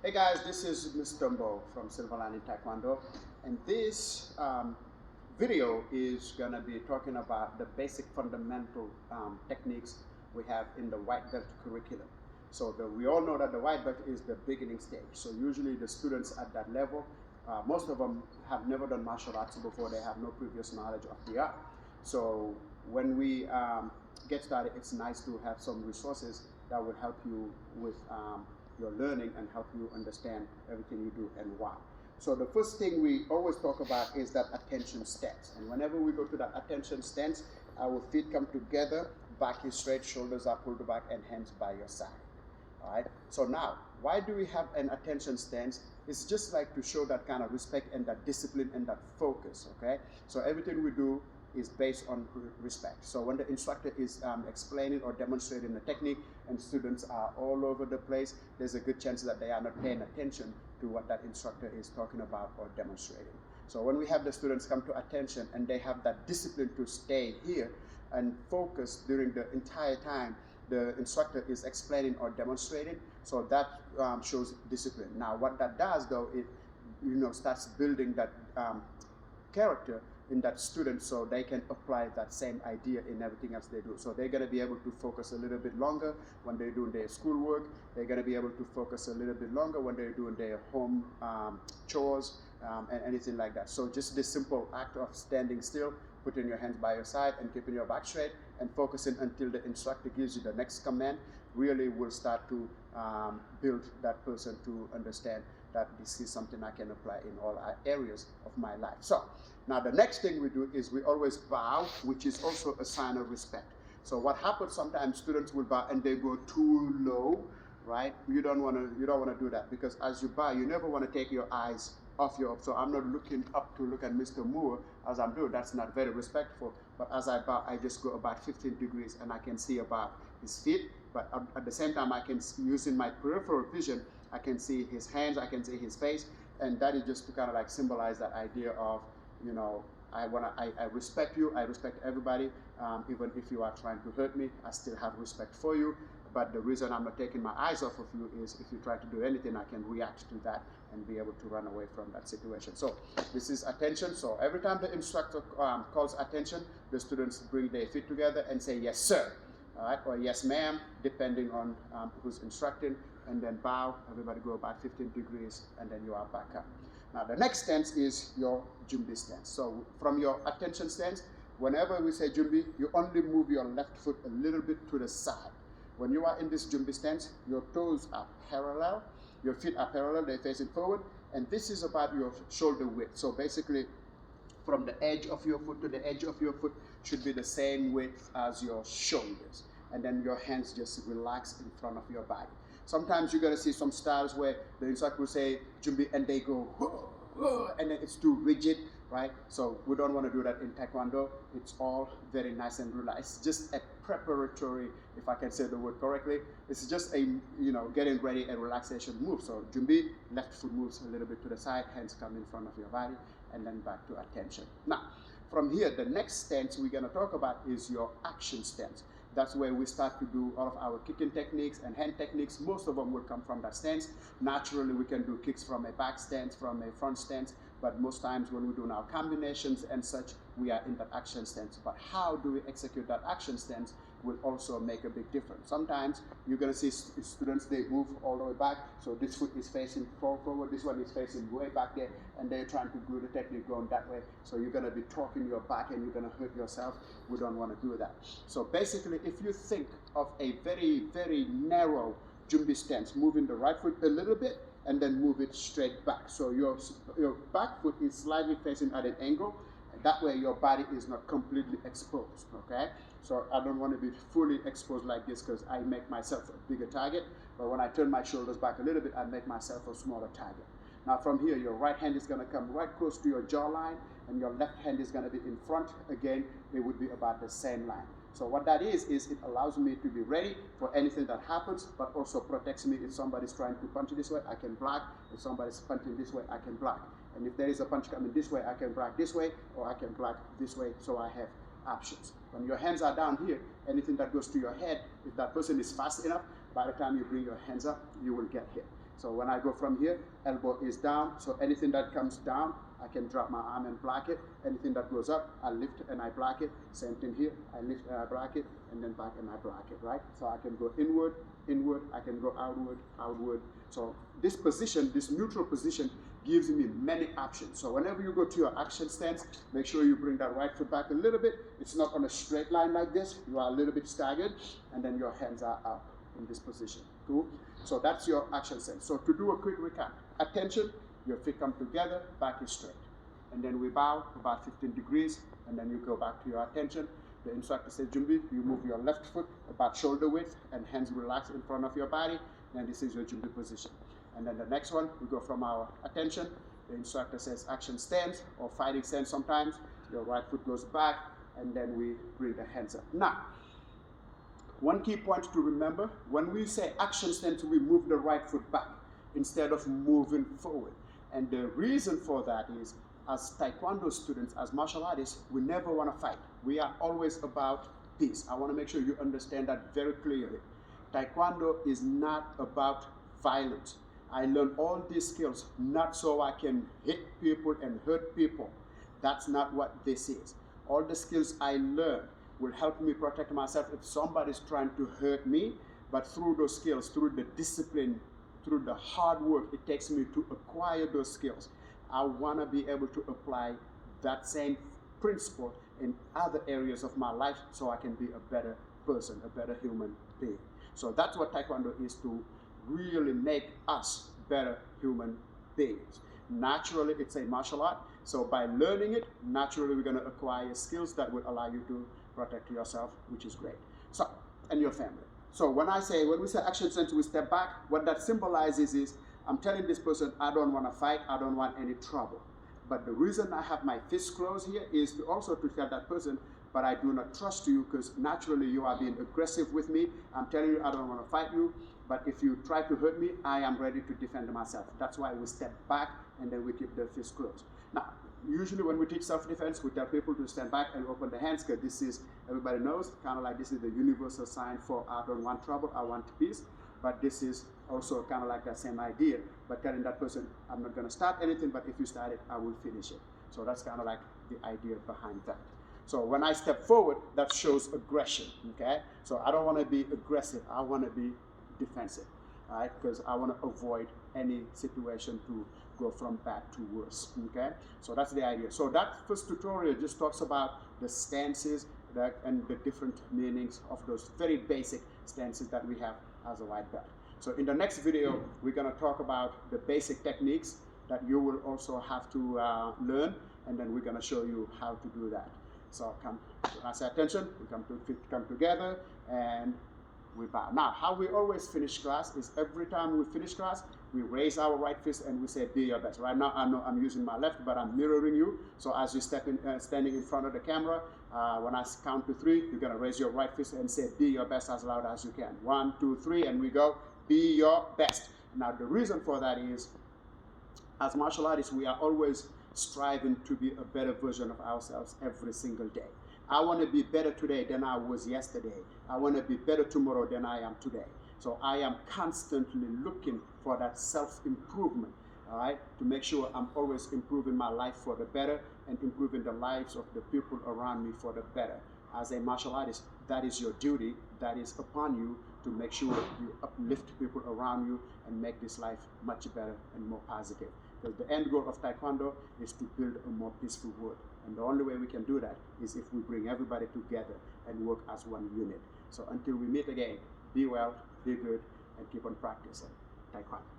Hey guys, this is Mr. Mbo from Silverline Taekwondo, and this video is gonna be talking about the basic fundamental techniques we have in the white belt curriculum. So we all know that the white belt is the beginning stage. So usually the students at that level, most of them have never done martial arts before. They have no previous knowledge of the art. So when we get started, it's nice to have some resources that will help you with your learning and help you understand everything you do and why. So the first thing we always talk about is that attention stance. And whenever we go to that attention stance, our feet come together, back is straight, shoulders are pulled back, and hands by your side. All right. So now, why do we have an attention stance? It's just like to show that kind of respect and that discipline and that focus. Okay. So everything we do is based on respect. So when the instructor is explaining or demonstrating the technique and students are all over the place, there's a good chance that they are not paying attention to what that instructor is talking about or demonstrating. So when we have the students come to attention and they have that discipline to stay here and focus during the entire time the instructor is explaining or demonstrating, so that shows discipline. Now what that does though, it starts building that character in that student so they can apply that same idea in everything else they do. So they're going to be able to focus a little bit longer when they're doing their schoolwork. They're going to be able to focus a little bit longer when they're doing their home chores and anything like that. So just this simple act of standing still, putting your hands by your side and keeping your back straight and focusing until the instructor gives you the next command really will start to build that person to understand that this is something I can apply in all areas of my life. So now the next thing we do is we always bow, which is also a sign of respect. So what happens sometimes, students will bow and they go too low, right? You don't want to do that, because as you bow, you never want to take your eyes off your. So I'm not looking up to look at Mr. Moore as I'm doing. That's not very respectful. But as I bow, I just go about 15 degrees and I can see about his feet. But at the same time, I can, using my peripheral vision, I can see his hands, I can see his face, and that is just to kind of like symbolize that idea of, I respect you, I respect everybody, even if you are trying to hurt me, I still have respect for you. But the reason I'm not taking my eyes off of you is if you try to do anything, I can react to that and be able to run away from that situation. So this is attention. So every time the instructor calls attention, the students bring their feet together and say, yes, sir, all right, or yes, ma'am, depending on who's instructing, and then bow, everybody go about 15 degrees, and then you are back up. Now the next stance is your Jumbi stance. So from your attention stance, whenever we say Jumbi, you only move your left foot a little bit to the side. When you are in this Jumbi stance, your toes are parallel, your feet are parallel, they're facing forward, and this is about your shoulder width. So basically, from the edge of your foot to the edge of your foot should be the same width as your shoulders. And then your hands just relax in front of your body. Sometimes you're going to see some styles where the instructor will say Jumbi and they go, whoa, whoa, and then it's too rigid, right? So we don't want to do that in Taekwondo. It's all very nice and relaxed. It's just a preparatory, if I can say the word correctly. It's just a, getting ready and relaxation move. So Jumbi, left foot moves a little bit to the side, hands come in front of your body, and then back to attention. Now, from here, the next stance we're going to talk about is your action stance. That's where we start to do all of our kicking techniques and hand techniques. Most of them will come from that stance. Naturally, we can do kicks from a back stance, from a front stance, but most times when we're doing our combinations and such, we are in that action stance. But how do we execute that action stance will also make a big difference. Sometimes you're going to see students, they move all the way back. So this foot is facing forward, this one is facing way back there, and they're trying to do the technique going that way. So you're going to be torquing your back and you're going to hurt yourself. We don't want to do that. So basically, if you think of a very, very narrow Jumbi stance, moving the right foot a little bit and then move it straight back. So your back foot is slightly facing at an angle. That way your body is not completely exposed, okay? So I don't want to be fully exposed like this because I make myself a bigger target. But when I turn my shoulders back a little bit, I make myself a smaller target. Now from here, your right hand is going to come right close to your jawline and your left hand is going to be in front. Again, it would be about the same line. So what that is it allows me to be ready for anything that happens, but also protects me. If somebody's trying to punch this way, I can block. If somebody's punching this way, I can block. And if there is a punch coming this way, I can block this way, or I can block this way, so I have options. When your hands are down here, anything that goes to your head, if that person is fast enough, by the time you bring your hands up, you will get hit. So when I go from here, elbow is down. So anything that comes down, I can drop my arm and block it. Anything that goes up, I lift and I block it. Same thing here, I lift and I block it, and then back and I block it, right? So I can go inward, inward, I can go outward, outward. So this position, this neutral position, gives me many options. So whenever you go to your action stance, make sure you bring that right foot back a little bit. It's not on a straight line like this. You are a little bit staggered, and then your hands are up in this position. Cool? So that's your action stance. So to do a quick recap, attention, your feet come together, back is straight. And then we bow about 15 degrees, and then you go back to your attention. The instructor says, Jumbi, you move your left foot about shoulder width, and hands relax in front of your body. And this is your Jumbi position. And then the next one, we go from our attention. The instructor says action stance or fighting stance sometimes. Your right foot goes back, and then we bring the hands up. Now, one key point to remember, when we say action stance, we move the right foot back instead of moving forward. And the reason for that is, as Taekwondo students, as martial artists, we never want to fight. We are always about peace. I want to make sure you understand that very clearly. Taekwondo is not about violence. I learned all these skills not so I can hit people and hurt people. That's not what this is. All the skills I learned will help me protect myself if somebody's trying to hurt me, but through those skills, through the discipline, through the hard work it takes me to acquire those skills, I want to be able to apply that same principle in other areas of my life so I can be a better person, a better human being. So that's what Taekwondo is, to really make us better human beings. Naturally, it's a martial art, so by learning it, naturally we're going to acquire skills that will allow you to protect yourself, which is great. So, and your family. So when we say action stance, we step back, what that symbolizes is, I'm telling this person, I don't want to fight, I don't want any trouble. But the reason I have my fists closed here is to also to tell that person, but I do not trust you because naturally you are being aggressive with me. I'm telling you I don't want to fight you, but if you try to hurt me, I am ready to defend myself. That's why we step back and then we keep the fists closed. Now, usually when we teach self-defense, we tell people to stand back and open the hands because this is, everybody knows, kind of like this is the universal sign for I don't want trouble, I want peace. But this is also kind of like that same idea, but telling that person, I'm not going to start anything, but if you start it, I will finish it. So that's kind of like the idea behind that. So when I step forward, that shows aggression, okay? So I don't want to be aggressive, I want to be defensive, all right? Because I want to avoid any situation to go from bad to worse, okay? So that's the idea. So that first tutorial just talks about the stances and the different meanings of those very basic stances that we have as a white belt. So in the next video, we're going to talk about the basic techniques that you will also have to learn, and then we're going to show you how to do that. So when I say attention, we come together and we bow. Now, how we always finish class is every time we finish class, we raise our right fist and we say, be your best. Right now, I know I'm using my left, but I'm mirroring you. So as you standing in front of the camera, when I count to 3, you're going to raise your right fist and say, be your best as loud as you can. 1, 2, 3, and we go, be your best. Now, the reason for that is, as martial artists, we are always striving to be a better version of ourselves every single day. I want to be better today than I was yesterday. I want to be better tomorrow than I am today. So I am constantly looking for that self-improvement, all right, to make sure I'm always improving my life for the better and improving the lives of the people around me for the better. As a martial artist, that is your duty, that is upon you to make sure you uplift people around you and make this life much better and more positive. Because the end goal of Taekwondo is to build a more peaceful world. And the only way we can do that is if we bring everybody together and work as one unit. So until we meet again, be well, be good, and keep on practicing Taekwondo.